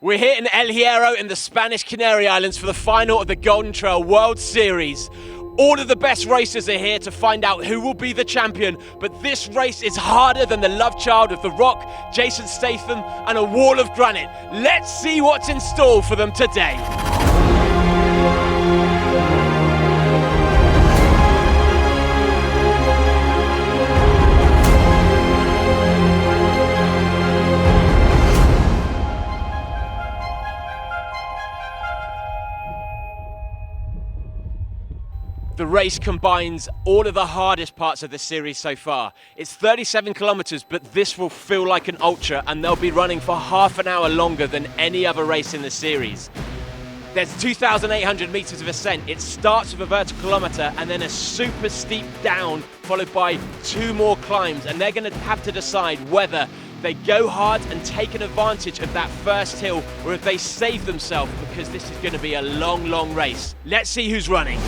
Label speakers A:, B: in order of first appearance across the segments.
A: We're here in El Hierro in the Spanish Canary Islands for the final of the Golden Trail World Series. All of the best racers are here to find out who will be the champion, but this race is harder than the love child of The Rock, Jason Statham, and a wall of granite. Let's see what's in store for them today. The race combines all of the hardest parts of the series so far. It's 37 kilometers, but this will feel like an ultra, and they'll be running for half an hour longer than any other race in the series. There's 2,800 meters of ascent. It starts with a vertical kilometer and then a super steep down, followed by 2 more climbs, and they're going to have to decide whether they go hard and take an advantage of that first hill, or if they save themselves, because this is going to be a long, long race. Let's see who's running.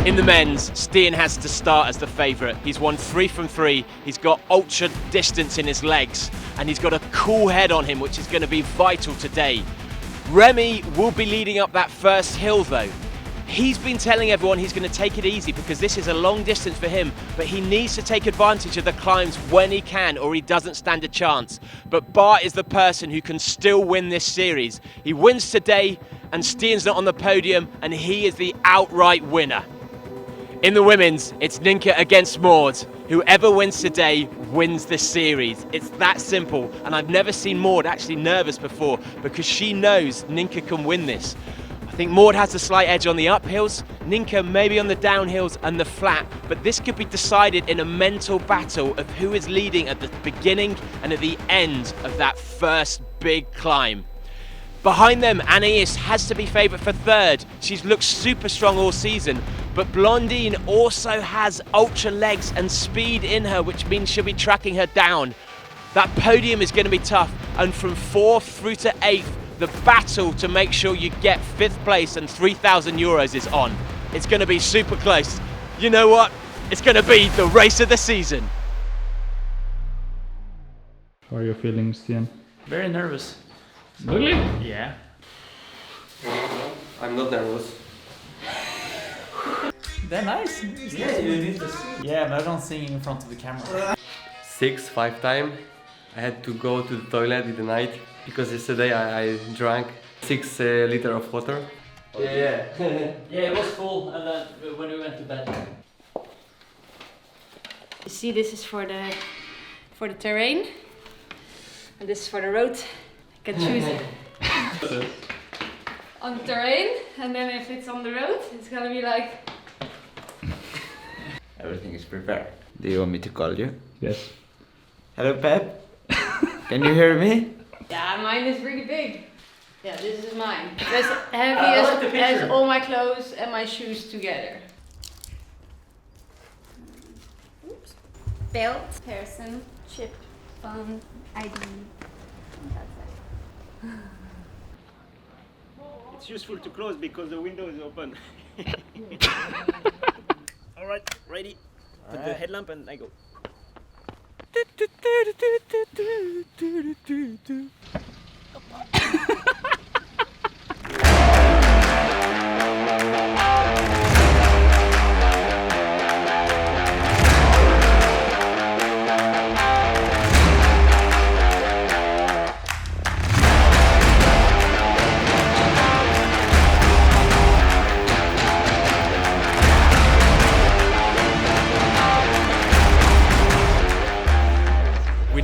A: In the men's, Stian has to start as the favourite. He's won 3 from 3, he's got ultra distance in his legs, and he's got a cool head on him, which is going to be vital today. Remy will be leading up that first hill though. He's been telling everyone he's going to take it easy because this is a long distance for him, but he needs to take advantage of the climbs when he can, or he doesn't stand a chance. But Bart is the person who can still win this series. He wins today, and Stian's not on the podium, and he is the outright winner. In the women's, it's Ninka against Maud. Whoever wins today wins this series. It's that simple, and I've never seen Maud actually nervous before because she knows Ninka can win this. I think Maud has a slight edge on the uphills, Ninka maybe on the downhills and the flat, but this could be decided in a mental battle of who is leading at the beginning and at the end of that first big climb. Behind them, Anaïs has to be favourite for third. She's looked super strong all season, but Blondine also has ultra legs and speed in her, which means she'll be tracking her down. That podium is going to be tough, and from 4th through to 8th, the battle to make sure you get 5th place and €3,000 is on. It's going to be super close. You know what? It's going to be the race of the season.
B: How are you feeling, Stian?
C: Very nervous.
B: Really?
C: Yeah.
D: I'm not nervous.
C: They're nice.
D: Yeah, you need this.
C: Yeah, but I don't sing in front of the camera.
D: 5 times. I had to go to the toilet in the night because yesterday I drank 6 liters of water.
C: Yeah, it was full, and then when we went to bed.
E: You see, this is for the terrain, and this is for the road. I can choose it on the terrain, and then if it's on the road, it's gonna be like.
F: Everything is prepared. Do you want me to call you?
B: Yes.
F: Hello, Pep. Can you hear me?
E: Yeah, mine is really big. Yeah, this is mine. It's as heavy as all my clothes and my shoes together. Oops. Belt, person, chip, phone, ID.
A: It's useful to close because the window is open. All right, ready? Put the headlamp and I go.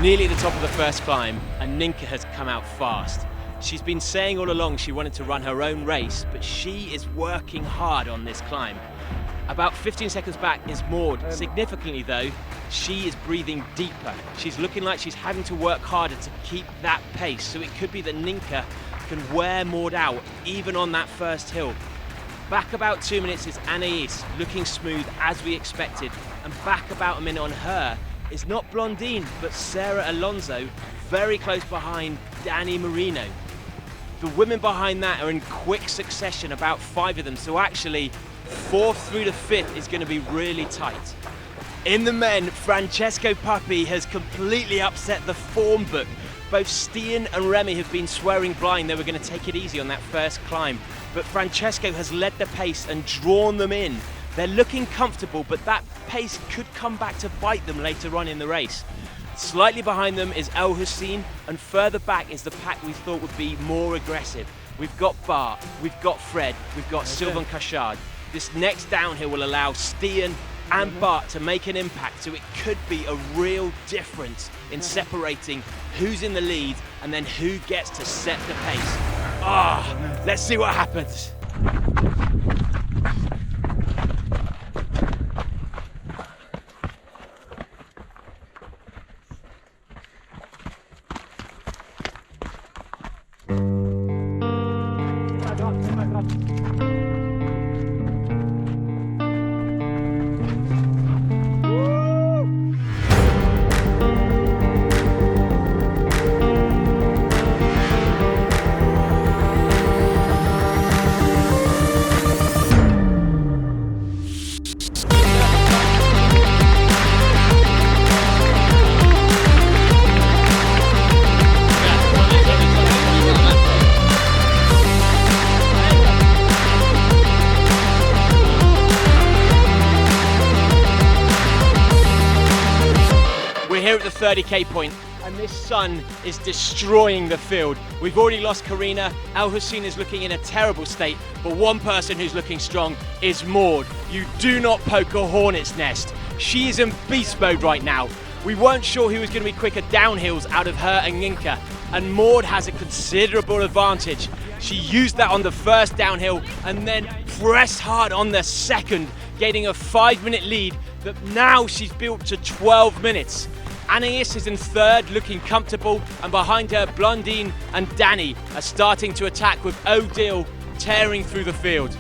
A: Nearly at the top of the first climb, and Ninka has come out fast. She's been saying all along she wanted to run her own race, but she is working hard on this climb. About 15 seconds back is Maud. Significantly though, she is breathing deeper. She's looking like she's having to work harder to keep that pace, so it could be that Ninka can wear Maud out, even on that first hill. Back about 2 minutes is Anaïs, looking smooth as we expected, and back about a minute on her is not Blondine, but Sarah Alonso, very close behind Danny Marino. The women behind that are in quick succession, about 5 of them, so actually fourth through to fifth is going to be really tight. In the men, Francesco Papi has completely upset the form book. Both Stian and Remy have been swearing blind they were going to take it easy on that first climb, but Francesco has led the pace and drawn them in. They're looking comfortable, but that pace could come back to bite them later on in the race. Slightly behind them is El Hussein, and further back is the pack we thought would be more aggressive. We've got Bart, we've got Fred, we've got Sylvain Cachard. This next downhill will allow Stian and Bart to make an impact, so it could be a real difference in separating who's in the lead and then who gets to set the pace. Let's see what happens. Here at the 30k point, and this sun is destroying the field. We've already lost Karina. El Hussein is looking in a terrible state, but one person who's looking strong is Maud. You do not poke a hornet's nest. She is in beast mode right now. We weren't sure who was going to be quicker downhills out of her and Yinka, and Maud has a considerable advantage. She used that on the first downhill and then pressed hard on the second, gaining a 5-minute lead that now she's built to 12 minutes. Anais is in third, looking comfortable, and behind her, Blondine and Danny are starting to attack, with Odile tearing through the field.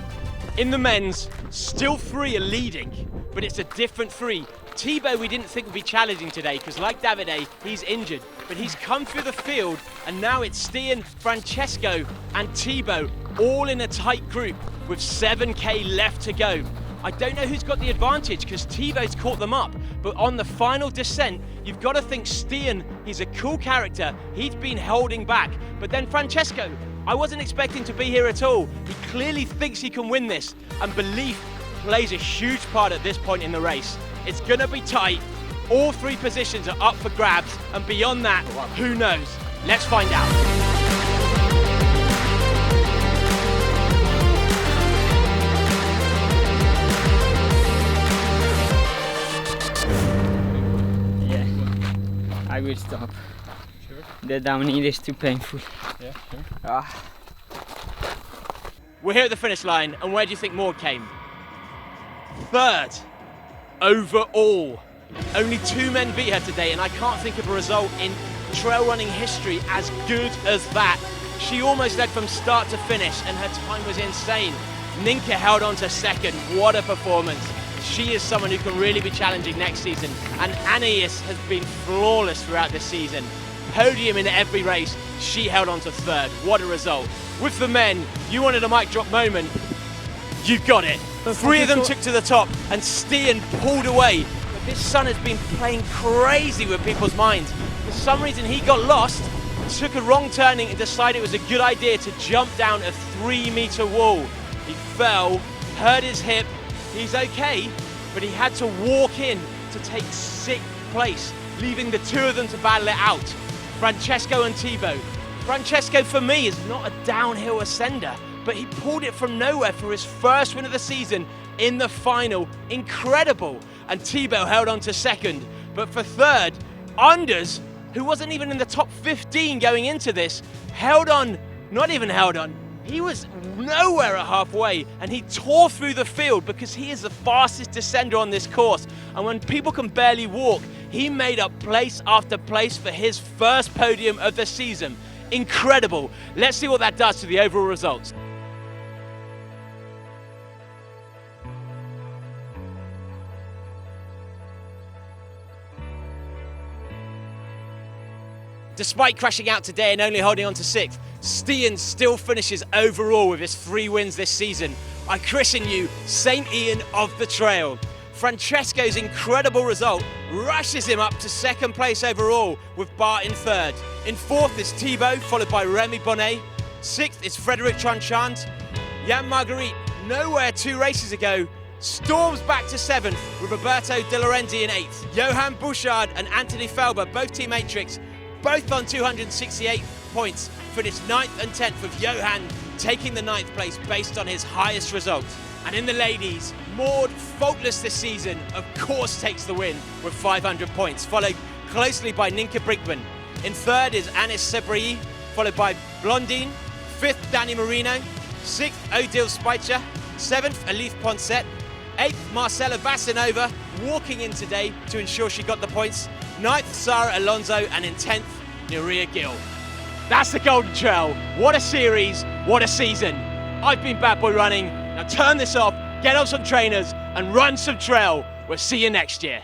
A: In the men's, still 3 are leading, but it's a different 3. Thibaut we didn't think would be challenging today, because like Davide, he's injured, but he's come through the field, and now it's Stian, Francesco and Thibaut, all in a tight group, with 7k left to go. I don't know who's got the advantage, because Thibaut's caught them up, but on the final descent, you've got to think Stian, he's a cool character, he's been holding back, but then Francesco, I wasn't expecting to be here at all. He clearly thinks he can win this, and belief plays a huge part at this point in the race. It's gonna be tight, all 3 positions are up for grabs, and beyond that, who knows? Let's find out.
G: I will stop. Sure? The downhill is too painful.
B: Yeah, sure.
A: We're here at the finish line, and where do you think Maud came? Third overall. Only 2 men beat her today, and I can't think of a result in trail running history as good as that. She almost led from start to finish, and her time was insane. Ninka held on to second. What a performance. She is someone who can really be challenging next season, and Anais has been flawless throughout this season. Podium in every race, she held on to third. What a result. With the men, you wanted a mic drop moment, you got it. 3 of them took to the top, and Stian pulled away. But this sun has been playing crazy with people's minds. For some reason he got lost, took a wrong turning and decided it was a good idea to jump down a 3-meter wall. He fell, hurt his hip. He's okay, but he had to walk in to take 6th place, leaving the 2 of them to battle it out. Francesco and Thibaut. Francesco, for me, is not a downhill ascender, but he pulled it from nowhere for his first win of the season in the final. Incredible. And Thibaut held on to second. But for third, Anders, who wasn't even in the top 15 going into this, held on, not even held on, he was nowhere at halfway, and he tore through the field because he is the fastest descender on this course. And when people can barely walk, he made up place after place for his first podium of the season. Incredible. Let's see what that does to the overall results. Despite crashing out today and only holding on to 6th, Stian still finishes overall with his 3 wins this season. I christen you St. Ian of the Trail. Francesco's incredible result rushes him up to second place overall, with Bart in third. In fourth is Thibaut, followed by Remy Bonnet. Sixth is Frederic Tranchant. Jan Marguerite, nowhere 2 races ago, storms back to seventh, with Roberto De Lorenzi in eighth. Johan Bouchard and Anthony Felber, both Team Matrix, both on 268 points, finished 9th and 10th, with Johan taking the 9th place based on his highest result. And in the ladies, Maud, faultless this season, of course takes the win with 500 points, followed closely by Ninka Brinkman. In third is Anis Sebrii, followed by Blondine. Fifth, Danny Marino. Sixth, Odile Speicher. Seventh, Elif Ponset. Eighth, Marcela Vasinova, walking in today to ensure she got the points. Ninth, Sarah Alonso, and in 10th, Nuria Gill. That's the Golden Trail. What a series, what a season. I've been Bad Boy Running. Now turn this off, get on some trainers, and run some trail. We'll see you next year.